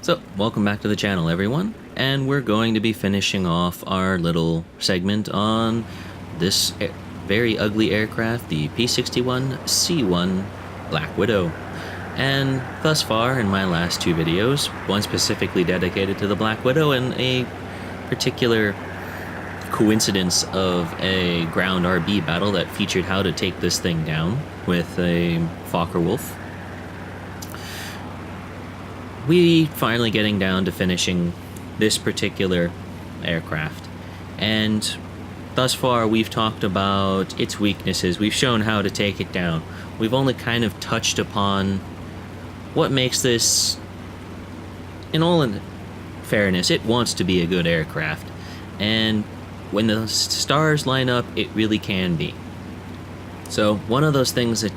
So, welcome back to the channel, everyone, and we're going to be finishing off our little segment on this very ugly aircraft, the P-61C1 Black Widow. And thus far, in my last two videos, one specifically dedicated to the Black Widow and a particular coincidence of a ground RB battle that featured how to take this thing down with a Fokker Wolf. We finally getting down to finishing this particular aircraft, and thus far we've talked about its weaknesses, we've shown how to take it down, we've only kind of touched upon what makes this, in all fairness, it wants to be a good aircraft, and when the stars line up, it really can be. So one of those things that,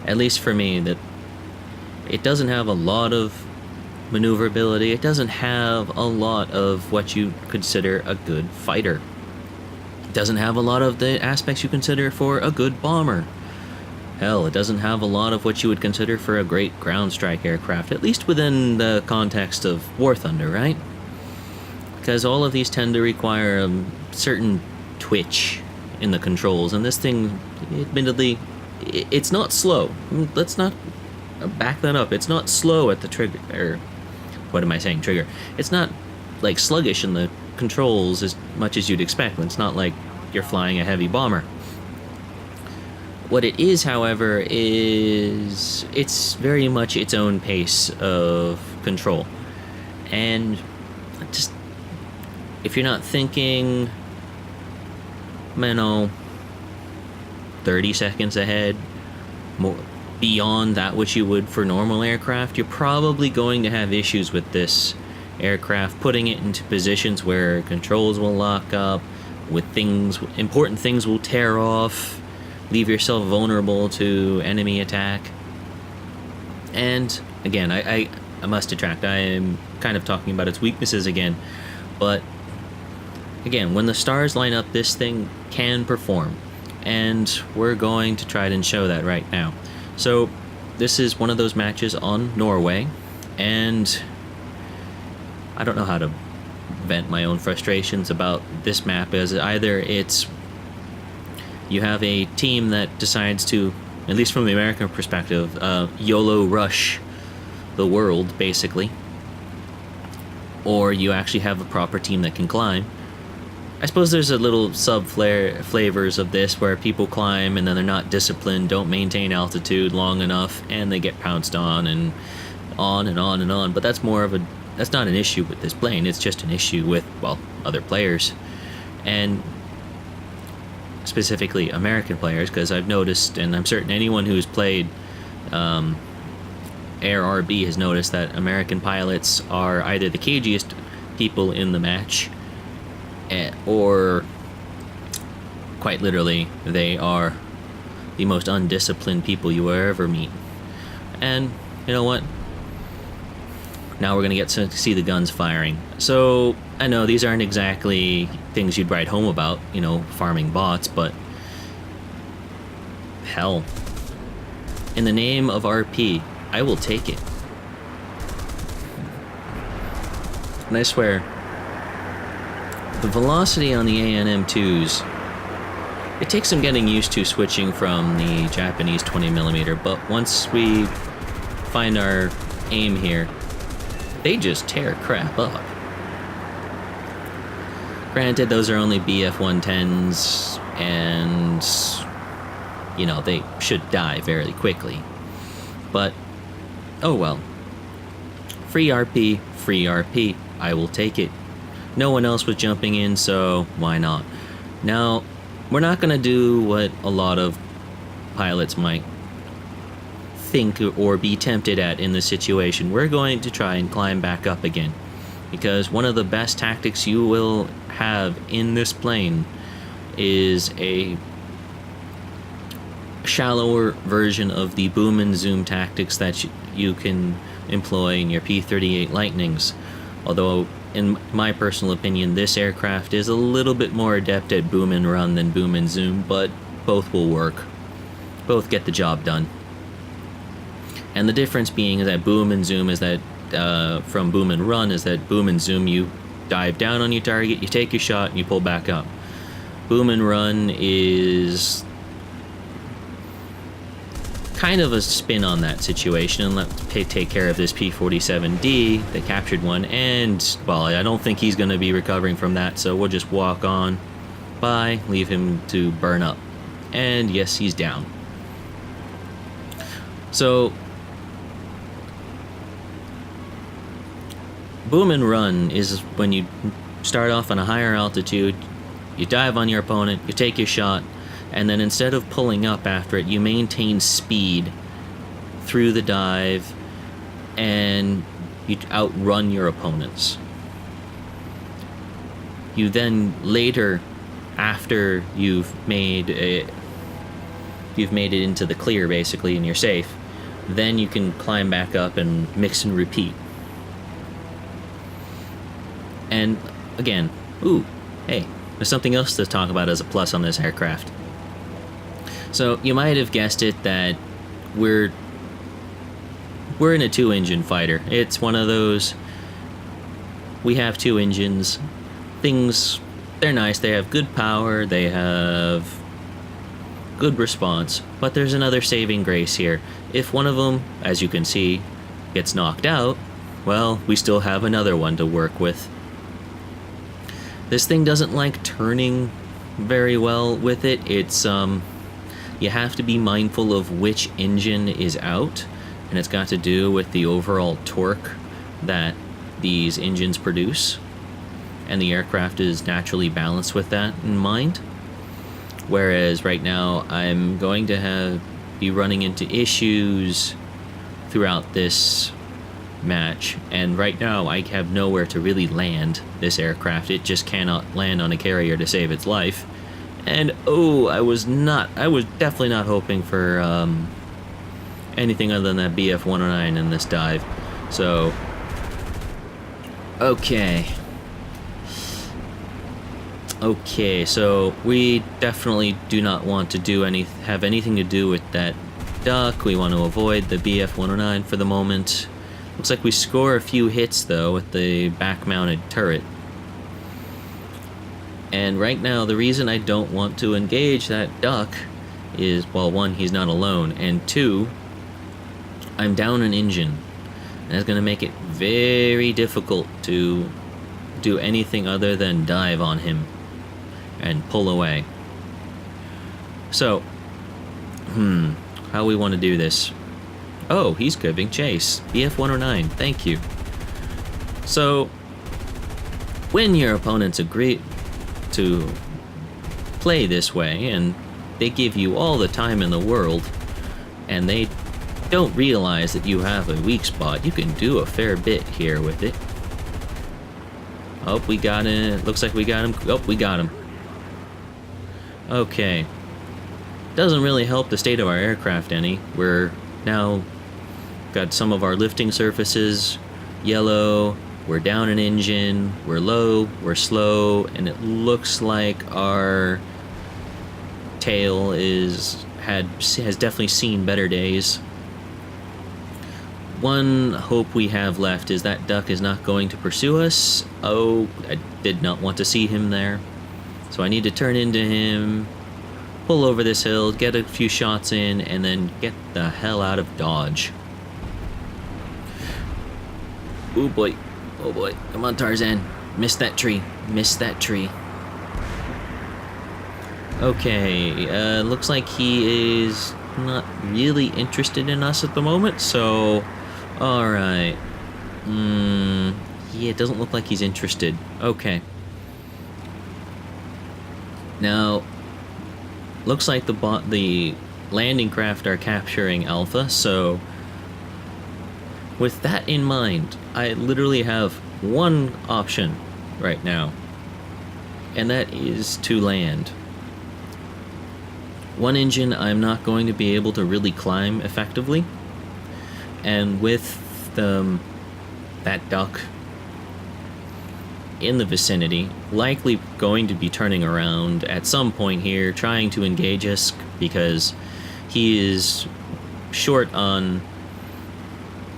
at least for me, that it doesn't have a lot of maneuverability. It doesn't have a lot of what you consider a good fighter. It doesn't have a lot of the aspects you consider for a good bomber. Hell, it doesn't have a lot of what you would consider for a great ground strike aircraft, at least within the context of War Thunder, right? Because all of these tend to require a certain twitch in the controls, and this thing, admittedly, it's not slow. Let's not back that up. It's not slow at the trigger, or what am I saying, trigger. It's not like sluggish in the controls as much as you'd expect. It's not like you're flying a heavy bomber. What it is, however, is it's very much its own pace of control. And just, if you're not thinking, 30 seconds ahead, more beyond that which you would for normal aircraft, you're probably going to have issues with this aircraft, putting it into positions where controls will lock up, with important things will tear off, leave yourself vulnerable to enemy attack. And again, I must detract, I am kind of talking about its weaknesses again, but again, when the stars line up, this thing can perform, and we're going to try and show that right now. So this is one of those matches on Norway, and I don't know how to vent my own frustrations about this map, as either it's you have a team that decides to, at least from the American perspective, YOLO rush the world, basically, or you actually have a proper team that can climb. I suppose there's a little flavors of this where people climb and then they're not disciplined, don't maintain altitude long enough, and they get pounced on and on and on and on. But that's that's not an issue with this plane. It's just an issue with, well, other players, and specifically American players, because I've noticed, and I'm certain anyone who's played Air RB has noticed that American pilots are either the cagiest people in the match, or quite literally, they are the most undisciplined people you will ever meet. And you know what? Now we're going to get to see the guns firing. So I know these aren't exactly things you'd write home about, farming bots, but hell, in the name of RP, I will take it. And I swear, the velocity on the ANM2s, it takes some getting used to switching from the Japanese 20mm, but once we find our aim here, they just tear crap up. Granted, those are only BF-110s, and, they should die very quickly. But, oh well. Free RP, I will take it. No one else was jumping in, so why not? Now, we're not going to do what a lot of pilots might think or be tempted at in this situation. We're going to try and climb back up again, because one of the best tactics you will have in this plane is a shallower version of the boom and zoom tactics that you can employ in your P-38 Lightnings. Although, in my personal opinion, this aircraft is a little bit more adept at boom and run than boom and zoom, but both will work. Both get the job done. And the difference being is that boom and zoom is that from boom and run is that boom and zoom, you dive down on your target, you take your shot, and you pull back up. Boom and run is kind of a spin on that situation, and let's take care of this P-47D, the captured one, and, well, I don't think he's going to be recovering from that, so we'll just walk on by, leave him to burn up. And yes, he's down. So, boom and run is when you start off on a higher altitude, you dive on your opponent, you take your shot, and then instead of pulling up after it, you maintain speed through the dive, and you outrun your opponents. You then later, after you've made it into the clear, basically, and you're safe, then you can climb back up and mix and repeat. And again, ooh, hey, there's something else to talk about as a plus on this aircraft. So you might have guessed it that we're in a 2-engine fighter. It's one of those, we have 2 engines. Things, they're nice, they have good power, they have good response, but there's another saving grace here. If one of them, as you can see, gets knocked out, well, we still have another one to work with. This thing doesn't like turning very well with it. It's, you have to be mindful of which engine is out, and it's got to do with the overall torque that these engines produce, and the aircraft is naturally balanced with that in mind. Whereas right now I'm going to be running into issues throughout this match, and right now I have nowhere to really land this aircraft. It just cannot land on a carrier to save its life. And oh, I was definitely not hoping for anything other than that BF-109 in this dive. So, okay, so we definitely do not want to have anything to do with that duck. We want to avoid the BF-109 for the moment. Looks like we score a few hits though with the back-mounted turret. And right now, the reason I don't want to engage that duck is, well, 1, he's not alone, and 2, I'm down an engine. And that's going to make it very difficult to do anything other than dive on him and pull away. So, how we want to do this? Oh, he's giving chase. BF-109, thank you. So, when your opponents agree to play this way, and they give you all the time in the world, and they don't realize that you have a weak spot, you can do a fair bit here with it. Oh, we got it. Looks like we got him. Oh, we got him. Okay. Doesn't really help the state of our aircraft any. We're now got some of our lifting surfaces yellow. We're down an engine, we're low, we're slow, and it looks like our tail has definitely seen better days. One hope we have left is that duck is not going to pursue us. Oh, I did not want to see him there. So I need to turn into him, pull over this hill, get a few shots in, and then get the hell out of Dodge. Oh boy. Oh boy, come on Tarzan, miss that tree, miss that tree. Okay, looks like he is not really interested in us at the moment, so, alright. Yeah, it doesn't look like he's interested. Okay. Now, looks like the landing craft are capturing Alpha, so with that in mind, I literally have one option right now, and that is to land. One engine I'm not going to be able to really climb effectively, and with that duck in the vicinity, likely going to be turning around at some point here, trying to engage us, because he is short on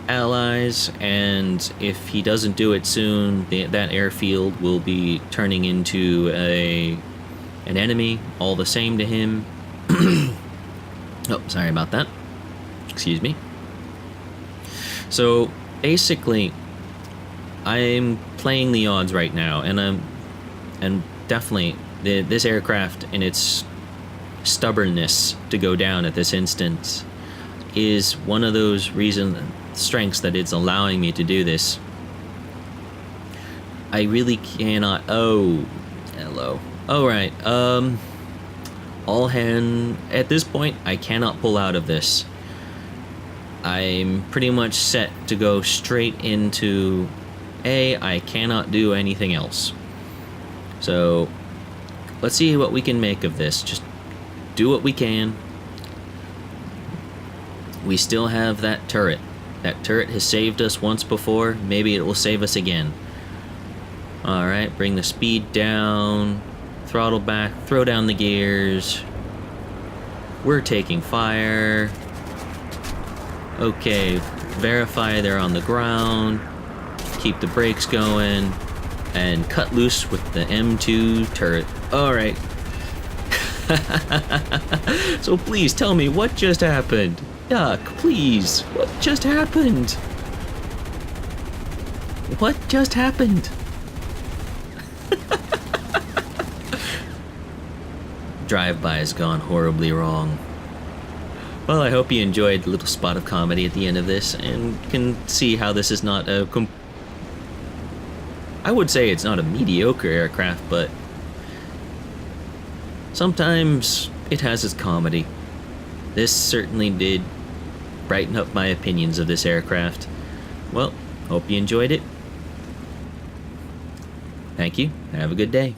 allies, and if he doesn't do it soon, that airfield will be turning into an enemy, all the same to him. Oh, sorry about that. Excuse me. So basically, I'm playing the odds right now, and definitely this aircraft and its stubbornness to go down at this instance is one of those strengths that it's allowing me to do this. I really cannot. Oh, hello. All right. All hand. At this point, I cannot pull out of this. I'm pretty much set to go straight into A. I cannot do anything else. So let's see what we can make of this. Just do what we can. We still have that turret. That turret has saved us once before. Maybe it will save us again. Alright, bring the speed down. Throttle back. Throw down the gears. We're taking fire. Okay, verify they're on the ground. Keep the brakes going. And cut loose with the M2 turret. Alright. So please tell me what just happened. Duck, please. What just happened? What just happened? Drive-by has gone horribly wrong. Well, I hope you enjoyed the little spot of comedy at the end of this and can see how this is not a I would say it's not a mediocre aircraft, but sometimes it has its comedy. This certainly did brighten up my opinions of this aircraft. Well, hope you enjoyed it. Thank you. Have a good day.